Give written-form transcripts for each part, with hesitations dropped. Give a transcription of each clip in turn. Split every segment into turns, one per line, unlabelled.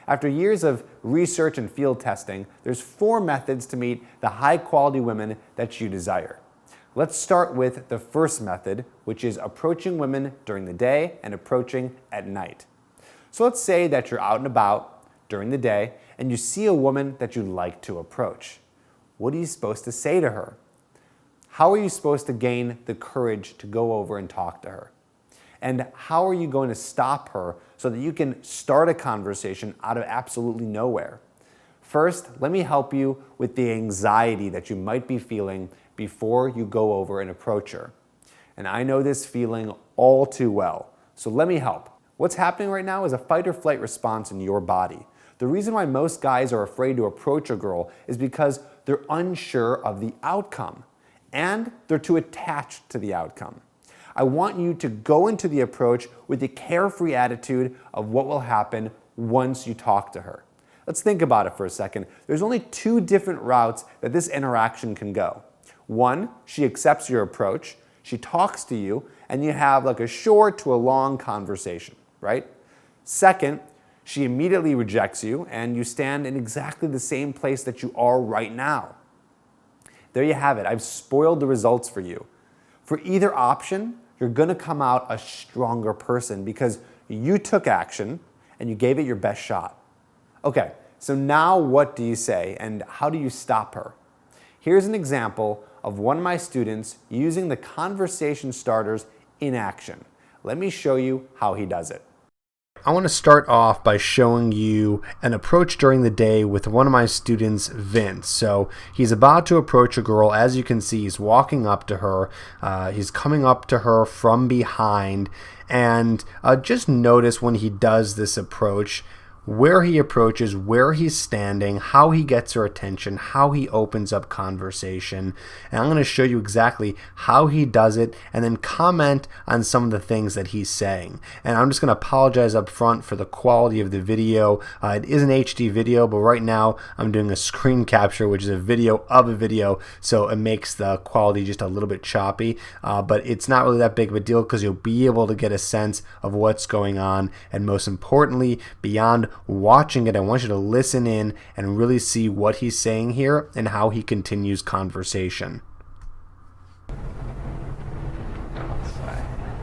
After years of research and field testing, there's 4 methods to meet the high-quality women that you desire. Let's start with the first method, which is approaching women during the day and approaching at night. So let's say that you're out and about during the day and you see a woman that you'd like to approach. What are you supposed to say to her? How are you supposed to gain the courage to go over and talk to her? And how are you going to stop her so that you can start a conversation out of absolutely nowhere? First, let me help you with the anxiety that you might be feeling before you go over and approach her. And I know this feeling all too well, so let me help. What's happening right now is a fight or flight response in your body. The reason why most guys are afraid to approach a girl is because they're unsure of the outcome, and they're too attached to the outcome. I want you to go into the approach with the carefree attitude of what will happen once you talk to her. Let's think about it for a second. There's only 2 different routes that this interaction can go. 1, she accepts your approach, she talks to you, and you have like a short to a long conversation, right? Second, she immediately rejects you and you stand in exactly the same place that you are right now. There you have it. I've spoiled the results for you. For either option, you're going to come out a stronger person because you took action and you gave it your best shot. Okay, so now what do you say and how do you stop her? Here's an example of one of my students using the conversation starters in action. Let me show you how he does it. I want to start off by showing you an approach during the day with one of my students, Vince. So he's about to approach a girl. As you can see, he's walking up to her. He's coming up to her from behind. And just notice when he does this approach, where he approaches, where he's standing, how he gets her attention, how he opens up conversation. And I'm going to show you exactly how he does it and then comment on some of the things that he's saying. And I'm just going to apologize up front for the quality of the video. It is an HD video, but right now I'm doing a screen capture, which is a video of a video, so it makes the quality just a little bit choppy. But it's not really that big of a deal because you'll be able to get a sense of what's going on. And most importantly, beyond watching it, I want you to listen in and really see what he's saying here and how he continues conversation.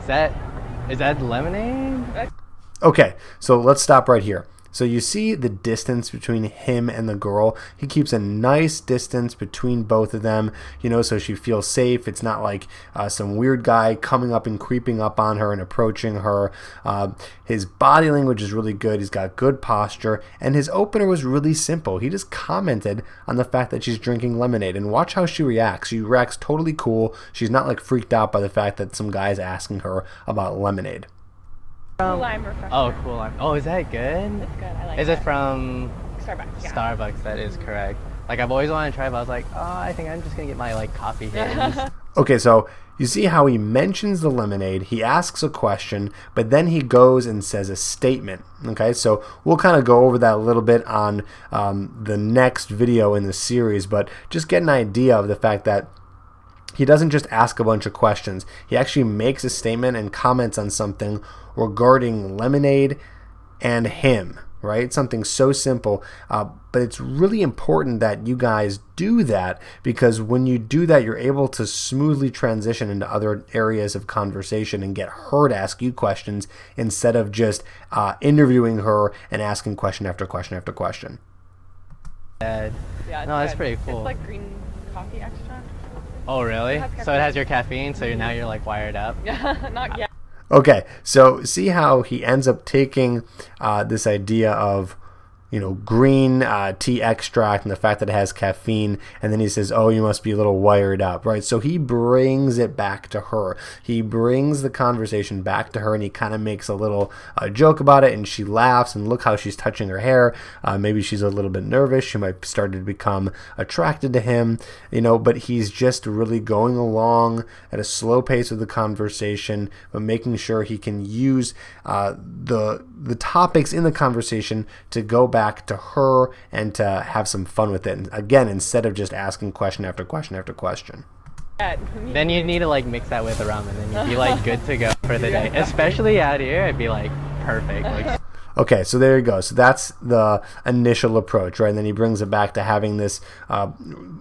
Is that lemonade?
Okay, so let's stop right here. So you see the distance between him and the girl. He keeps a nice distance between both of them, so she feels safe. It's not like some weird guy coming up and creeping up on her and approaching her. His body language is really good. He's got good posture. And his opener was really simple. He just commented on the fact that she's drinking lemonade. And watch how she reacts. She reacts totally cool. She's not like freaked out by the fact that some guy is asking her about lemonade.
Cool lime refresher.
Oh, cool lime. Oh, is that good?
It's good. I like it.
Is it from
Starbucks? Yeah.
Starbucks? That is correct. Like, I've always wanted to try it, but I was like, oh, I think I'm just gonna get my coffee here.
Okay, so you see how he mentions the lemonade, he asks a question, but then he goes and says a statement. Okay, so we'll kind of go over that a little bit on the next video in the series, but just get an idea of the fact that he doesn't just ask a bunch of questions. He actually makes a statement and comments on something regarding lemonade and him, right? Something so simple, but it's really important that you guys do that, because when you do that, you're able to smoothly transition into other areas of conversation and get her to ask you questions instead of just interviewing her and asking question after question after question.
Yeah,
No, that's
good.
pretty cool.
It's like green coffee extract.
Oh, really?
It has
So it has your caffeine, so now you're like wired up?
Not yet.
Okay, so see how he ends up taking this idea of green tea extract and the fact that it has caffeine, and then he says, oh, you must be a little wired up, right? So he brings it back to her. He brings the conversation back to her, and he kind of makes a little joke about it, and she laughs, and look how she's touching her hair. Maybe she's a little bit nervous. She might start to become attracted to him, but he's just really going along at a slow pace with the conversation, but making sure he can use the topics in the conversation to go back to her and to have some fun with it. And again, instead of just asking question after question after question.
Then you need to mix that with a rum, and then you'd be good to go for the day. Especially out here, I'd be perfect.
Okay, so there you go. So that's the initial approach, right? And then he brings it back to having this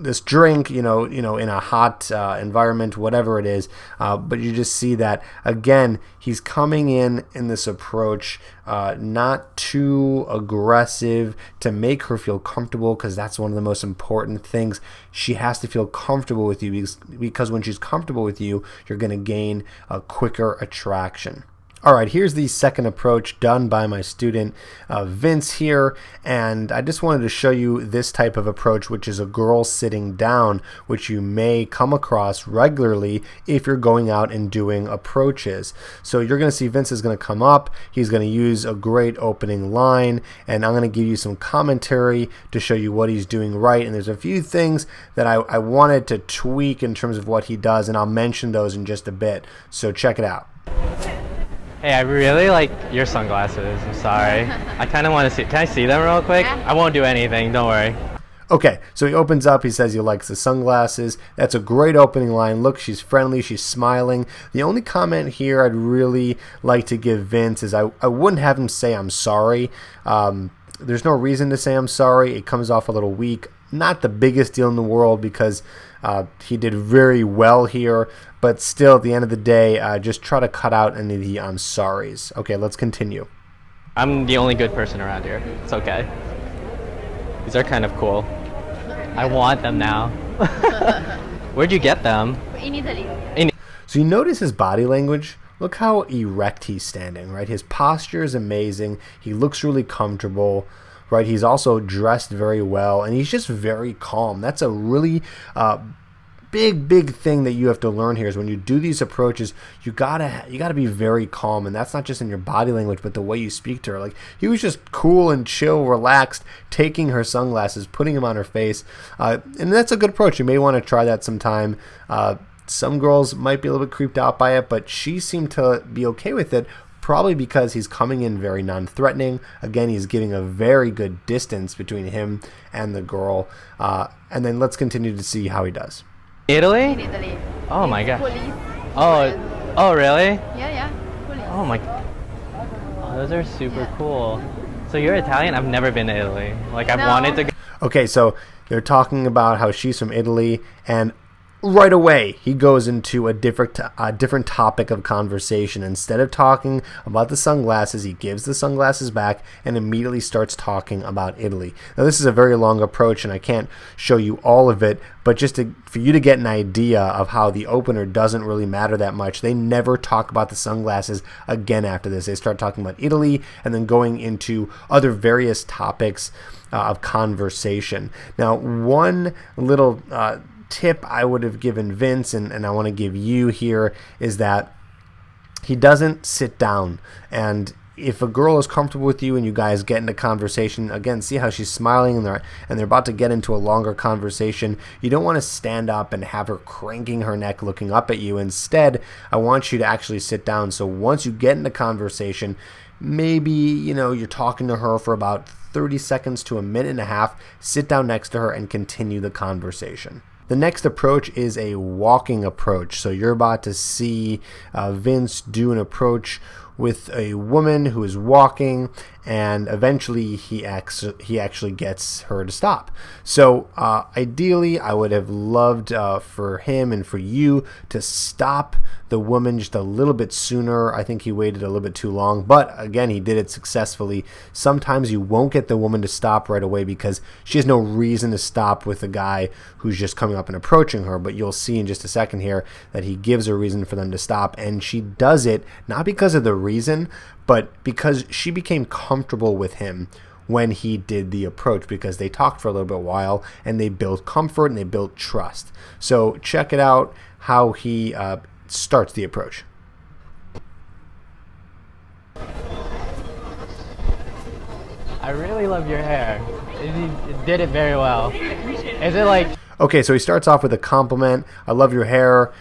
this drink, in a hot environment, whatever it is. But you just see that again, he's coming in this approach, not too aggressive, to make her feel comfortable, because that's one of the most important things. She has to feel comfortable with you, because when she's comfortable with you, you're going to gain a quicker attraction. All right, here's the second approach done by my student Vince here, and I just wanted to show you this type of approach, which is a girl sitting down, which you may come across regularly if you're going out and doing approaches. So you're going to see Vince is going to come up, he's going to use a great opening line, and I'm going to give you some commentary to show you what he's doing right, and there's a few things that I wanted to tweak in terms of what he does, and I'll mention those in just a bit, so check it out.
Hey, I really like your sunglasses. I'm sorry. I kind of want to see. Can I see them real quick? I won't do anything. Don't worry.
Okay, so he opens up, he says he likes the sunglasses. That's a great opening line. Look, she's friendly, she's smiling. The only comment here I'd really like to give Vince is I wouldn't have him say I'm sorry. There's no reason to say I'm sorry. It comes off a little weak. Not the biggest deal in the world, because he did very well here, but still at the end of the day, just try to cut out any of the I'm sorries. Okay, let's continue.
I'm the only good person around here. It's okay. These are kind of cool. I want them now. Where'd you get them?
In Italy.
So you notice his body language? Look how erect he's standing, right? His posture is amazing. He looks really comfortable, right? He's also dressed very well, and he's just very calm. That's a really big thing that you have to learn here, is when you do these approaches, you gotta be very calm, and that's not just in your body language, but the way you speak to her. Like, he was just cool and chill, relaxed, taking her sunglasses, putting them on her face, and that's a good approach. You may want to try that sometime. Some girls might be a little bit creeped out by it, but she seemed to be okay with it, probably because he's coming in very non-threatening. Again, he's giving a very good distance between him and the girl. And then let's continue to see how he does.
Italy?
In Italy.
Oh my god.
Police.
Oh, really?
Yeah. Police.
Oh my. Oh, those are super cool. So you're Italian? I've never been to Italy. Like, I've wanted to go.
Okay, so they're talking about how she's from Italy, and right away he goes into a different topic of conversation. Instead of talking about the sunglasses, he gives the sunglasses back and immediately starts talking about Italy. Now, this is a very long approach, and I can't show you all of it, but just for you to get an idea of how the opener doesn't really matter that much. They never talk about the sunglasses again after this. They start talking about Italy and then going into other various topics of conversation. Now, one little tip I would have given Vince, and I want to give you here, is that he doesn't sit down. And if a girl is comfortable with you and you guys get into conversation, again, see how she's smiling, and they're about to get into a longer conversation. You don't want to stand up and have her cranking her neck looking up at you. Instead, I want you to actually sit down. So once you get into conversation, maybe you're talking to her for about 30 seconds to a minute and a half, sit down next to her and continue the conversation. The next approach is a walking approach. So you're about to see Vince do an approach with a woman who is walking, and eventually he actually gets her to stop. So ideally, I would have loved for him and for you to stop the woman just a little bit sooner. I think he waited a little bit too long, but again, he did it successfully. Sometimes you won't get the woman to stop right away because she has no reason to stop with a guy who's just coming up and approaching her, but you'll see in just a second here that he gives a reason for them to stop, and she does it not because of the reason, but because she became comfortable with him when he did the approach, because they talked for a little bit while and they built comfort and they built trust. So check it out how he starts the approach.
I really love your hair. It did it very well. Is it like...
Okay, so he starts off with a compliment. I love your hair.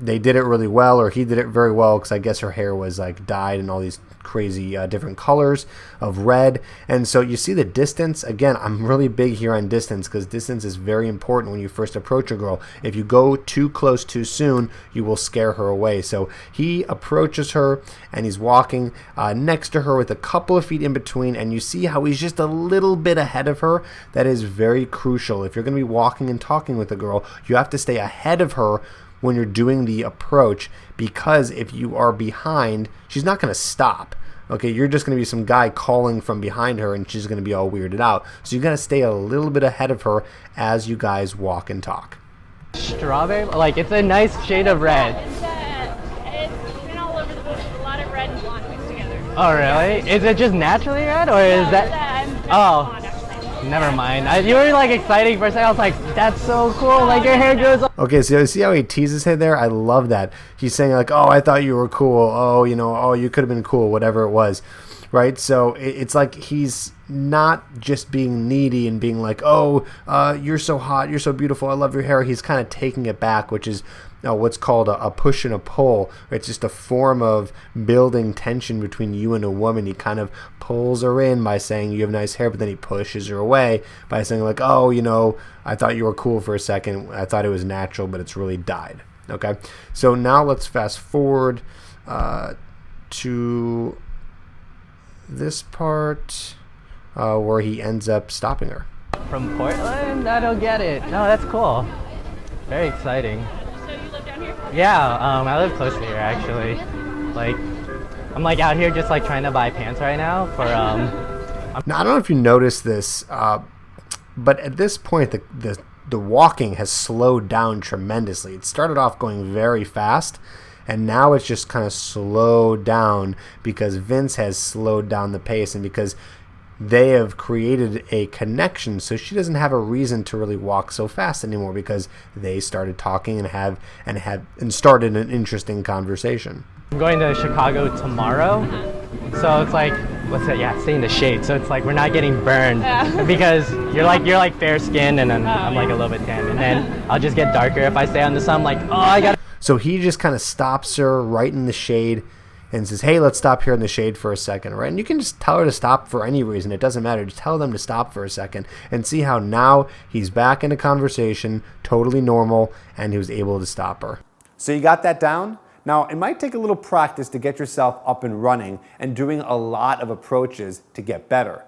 they did it really well, or he did it very well, because I guess her hair was like dyed in all these crazy different colors of red. And so you see the distance. Again, I'm really big here on distance, because distance is very important when you first approach a girl. If you go too close too soon, you will scare her away. So he approaches her, and he's walking next to her with a couple of feet in between, and you see how he's just a little bit ahead of her. That is very crucial. If you're going to be walking and talking with a girl, you have to stay ahead of her when you're doing the approach, because if you are behind, she's not going to stop. Okay, you're just going to be some guy calling from behind her, and she's going to be all weirded out. So you got to stay a little bit ahead of her as you guys walk and talk.
Strawberry, like it's a nice shade of red.
It's been all over the bush. A lot of red and blonde mixed together.
Oh really? Is it just naturally red, or is that? Oh. Never mind. You were like exciting for a second. I was like, that's so cool. Like your hair grows up.
Okay, so you see how he teases her there? I love that. He's saying like, oh, I thought you were cool. Oh, you know, oh, you could have been cool, whatever it was. Right? So it's like he's not just being needy and being like, oh, you're so hot. You're so beautiful. I love your hair. He's kind of taking it back, which is what's called a push and a pull. It's just a form of building tension between you and a woman. He kind of pulls her in by saying you have nice hair, but then he pushes her away by saying like, oh, you know, I thought you were cool for a second. I thought it was natural, but it's really dyed. Okay, so now let's fast forward to this part where he ends up stopping her.
From Portland? I don't get it. No, that's cool. Very exciting.
So you live down here?
Yeah, I live close to here actually. Like, I'm like out here just like trying to buy pants right now for
Now I don't know if you noticed this, but at this point the walking has slowed down tremendously. It started off going very fast, and now it's just kind of slowed down because Vince has slowed down the pace, and because they have created a connection, so she doesn't have a reason to really walk so fast anymore, because they started talking and started an interesting conversation.
I'm going to Chicago tomorrow, so it's like, what's that? Yeah, stay in the shade. So it's like we're not getting burned because you're like fair skinned, and then I'm like a little bit tan, and then I'll just get darker if I stay on the sun. I'm like, oh, I got.
So he just kind of stops her right in the shade and says, hey, let's stop here in the shade for a second, right? And you can just tell her to stop for any reason. It doesn't matter. Just tell them to stop for a second and see how now he's back in a conversation, totally normal, and he was able to stop her. So you got that down? Now, it might take a little practice to get yourself up and running and doing a lot of approaches to get better.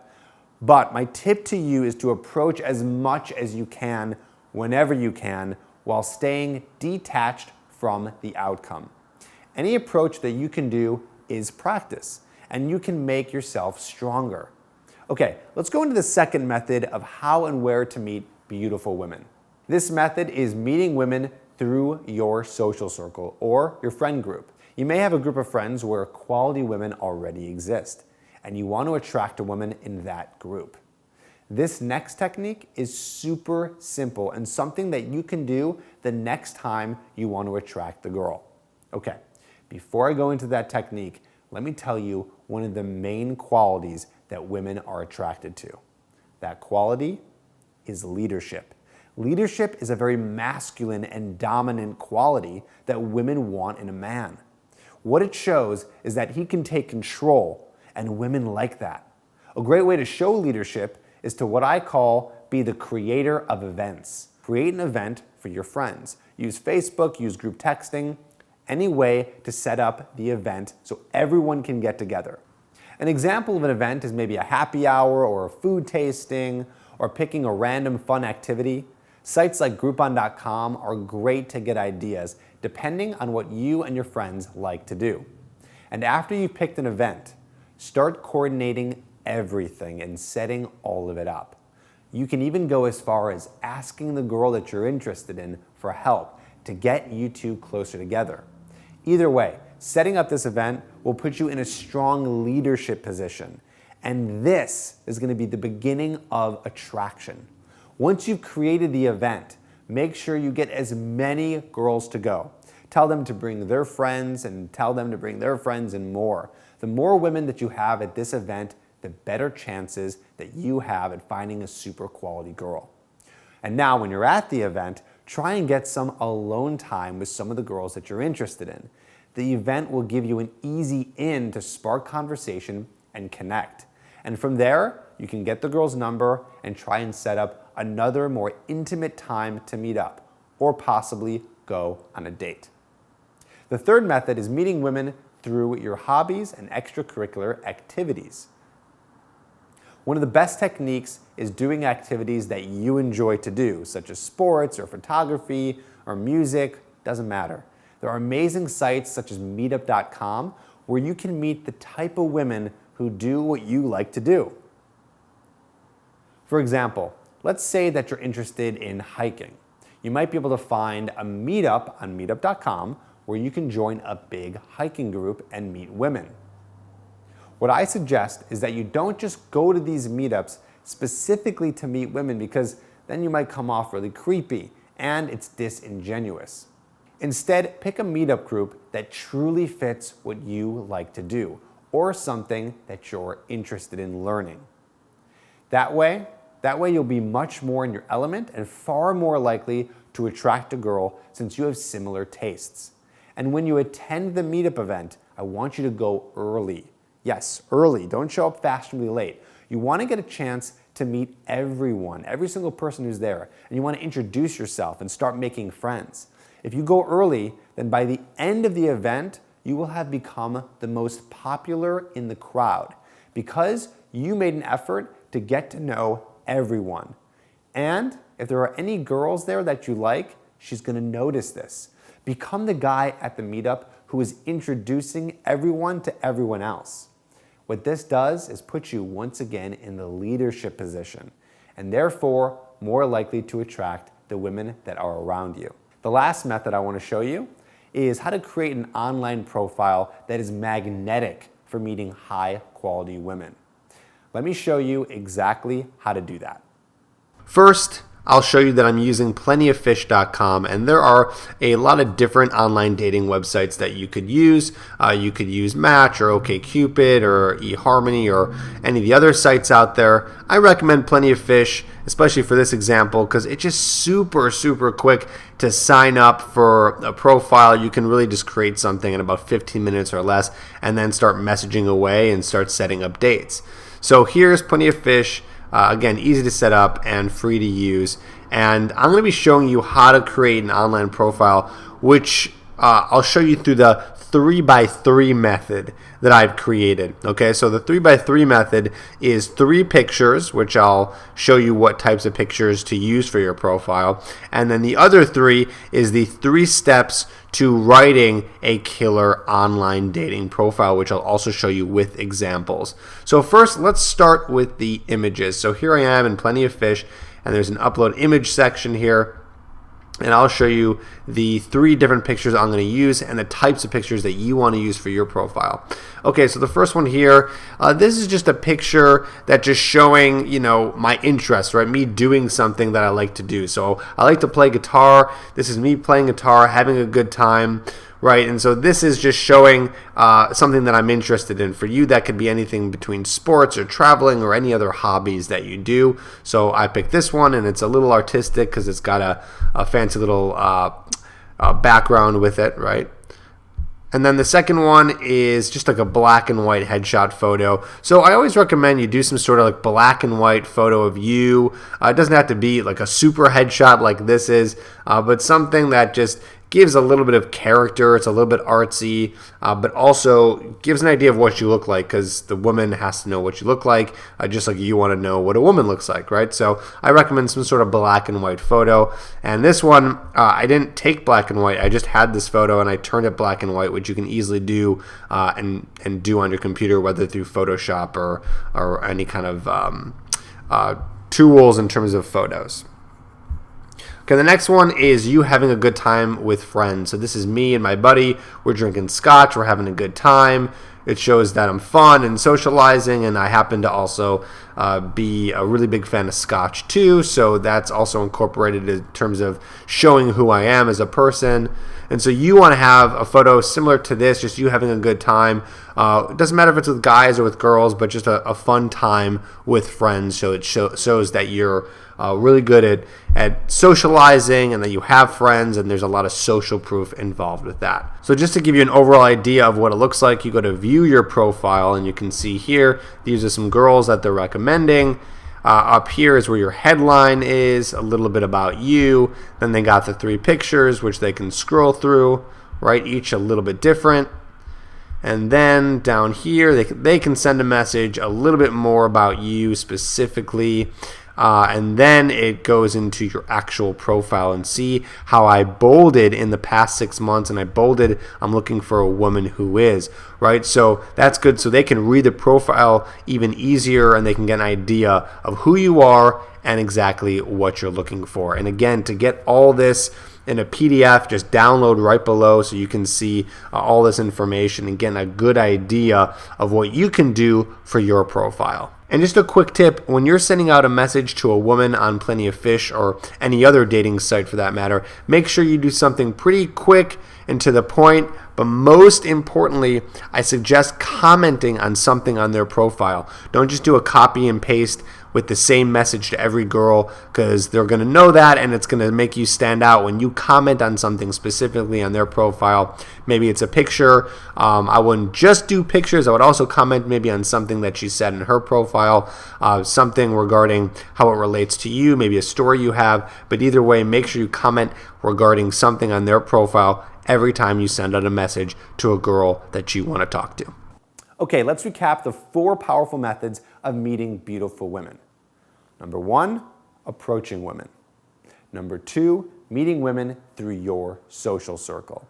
But my tip to you is to approach as much as you can, whenever you can, while staying detached from the outcome. Any approach that you can do is practice, and you can make yourself stronger. Okay, let's go into the second method of how and where to meet beautiful women. This method is meeting women through your social circle or your friend group. You may have a group of friends where quality women already exist, and you want to attract a woman in that group. This next technique is super simple and something that you can do the next time you want to attract the girl. Okay, before I go into that technique, let me tell you one of the main qualities that women are attracted to. That quality is leadership. Leadership is a very masculine and dominant quality that women want in a man. What it shows is that he can take control, and women like that. A great way to show leadership is to what I call be the creator of events. Create an event for your friends. Use Facebook, use group texting, any way to set up the event so everyone can get together. An example of an event is maybe a happy hour or a food tasting or picking a random fun activity. Sites like Groupon.com are great to get ideas depending on what you and your friends like to do. And after you've picked an event, start coordinating everything and setting all of it up. You can even go as far as asking the girl that you're interested in for help to get you two closer together. Either way, setting up this event will put you in a strong leadership position, and this is going to be the beginning of attraction. Once you've created the event, make sure you get as many girls to go. Tell them to bring their friends and tell them to bring their friends and more. The more women that you have at this event, the better chances that you have at finding a super quality girl. And now when you're at the event, try and get some alone time with some of the girls that you're interested in. The event will give you an easy in to spark conversation and connect. And from there, you can get the girl's number and try and set up another more intimate time to meet up, or possibly go on a date. The third method is meeting women through your hobbies and extracurricular activities. One of the best techniques is doing activities that you enjoy to do, such as sports or photography or music, doesn't matter. There are amazing sites such as meetup.com where you can meet the type of women who do what you like to do. For example, let's say that you're interested in hiking. You might be able to find a meetup on meetup.com where you can join a big hiking group and meet women. What I suggest is that you don't just go to these meetups specifically to meet women, because then you might come off really creepy and it's disingenuous. Instead, pick a meetup group that truly fits what you like to do or something that you're interested in learning. That way you'll be much more in your element and far more likely to attract a girl, since you have similar tastes. And when you attend the meetup event, I want you to go early. Yes, early. Don't show up fashionably late. You want to get a chance to meet everyone, every single person who's there, and you want to introduce yourself and start making friends. If you go early, then by the end of the event, you will have become the most popular in the crowd, because you made an effort to get to know everyone. And if there are any girls there that you like, she's going to notice this. Become the guy at the meetup who is introducing everyone to everyone else. What this does is put you once again in the leadership position, and therefore more likely to attract the women that are around you. The last method I want to show you is how to create an online profile that is magnetic for meeting high quality women. Let me show you exactly how to do that. First, I'll show you that I'm using plentyoffish.com, and there are a lot of different online dating websites that you could use. You could use Match or OkCupid or eHarmony or any of the other sites out there. I recommend Plenty of Fish, especially for this example, because it's just super quick to sign up for a profile. You can really just create something in about 15 minutes or less and then start messaging away and start setting up dates. So here's Plenty of Fish. Again, easy to set up and free to use. And I'm going to be showing you how to create an online profile, which I'll show you through the 3x3 method that I've created. Okay, so the 3x3 method is 3 pictures, which I'll show you what types of pictures to use for your profile. And then the other 3 is the 3 steps to writing a killer online dating profile, which I'll also show you with examples. So first, let's start with the images. So here I am in Plenty of Fish, and there's an upload image section here. And I'll show you the 3 different pictures I'm going to use and the types of pictures that you want to use for your profile. Okay, so the first one here, this is just a picture that's just showing, my interest, right? Me doing something that I like to do. So I like to play guitar. This is me playing guitar, having a good time, right? And so this is just showing something that I'm interested in. For you, that could be anything between sports or traveling or any other hobbies that you do. So I picked this one, and it's a little artistic because it's got a fancy little background with it, right? And then the second one is just like a black and white headshot photo. So I always recommend you do some sort of like black and white photo of you. It doesn't have to be like a super headshot like this is, but something that just gives a little bit of character. It's a little bit artsy, but also gives an idea of what you look like, because the woman has to know what you look like, just like you want to know what a woman looks like, right? So I recommend some sort of black and white photo. And this one, I didn't take black and white. I just had this photo and I turned it black and white, which you can easily do and do on your computer, whether through Photoshop or any kind of tools in terms of photos. Okay, the next one is you having a good time with friends. So this is me and my buddy. We're drinking scotch. We're having a good time. It shows that I'm fun and socializing, and I happen to also be a really big fan of scotch too. So that's also incorporated in terms of showing who I am as a person. And so you want to have a photo similar to this, just you having a good time. It doesn't matter if it's with guys or with girls, but just a fun time with friends. So it shows that you're really good at socializing and that you have friends, and there's a lot of social proof involved with that. So just to give you an overall idea of what it looks like, you go to view your profile and you can see here, these are some girls that they're recommending. Up here is where your headline is, a little bit about you. Then they got the 3 pictures, which they can scroll through, right? Each a little bit different. And then down here, they can send a message a little bit more about you specifically. And then it goes into your actual profile, and see how I bolded in the past 6 months, and I bolded, I'm looking for a woman who is, right? So that's good. So they can read the profile even easier, and they can get an idea of who you are and exactly what you're looking for. And again, to get all this in a PDF, just download right below so you can see all this information and get a good idea of what you can do for your profile. And just a quick tip, when you're sending out a message to a woman on Plenty of Fish or any other dating site for that matter, make sure you do something pretty quick and to the point. But most importantly, I suggest commenting on something on their profile. Don't just do a copy and paste with the same message to every girl, because they're going to know that and it's going to make you stand out when you comment on something specifically on their profile. Maybe it's a picture. I wouldn't just do pictures. I would also comment maybe on something that she said in her profile, something regarding how it relates to you, maybe a story you have. But either way, make sure you comment regarding something on their profile every time you send out a message to a girl that you want to talk to.
Okay, let's recap the 4 powerful methods of meeting beautiful women. Number 1, approaching women. Number 2, meeting women through your social circle.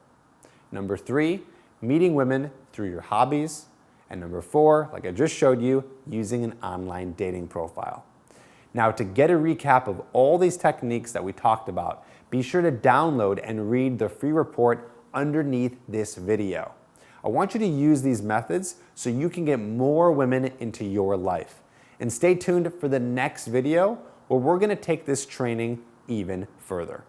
Number 3, meeting women through your hobbies. And number 4, like I just showed you, using an online dating profile. Now, to get a recap of all these techniques that we talked about, be sure to download and read the free report underneath this video. I want you to use these methods so you can get more women into your life. And stay tuned for the next video where we're going to take this training even further.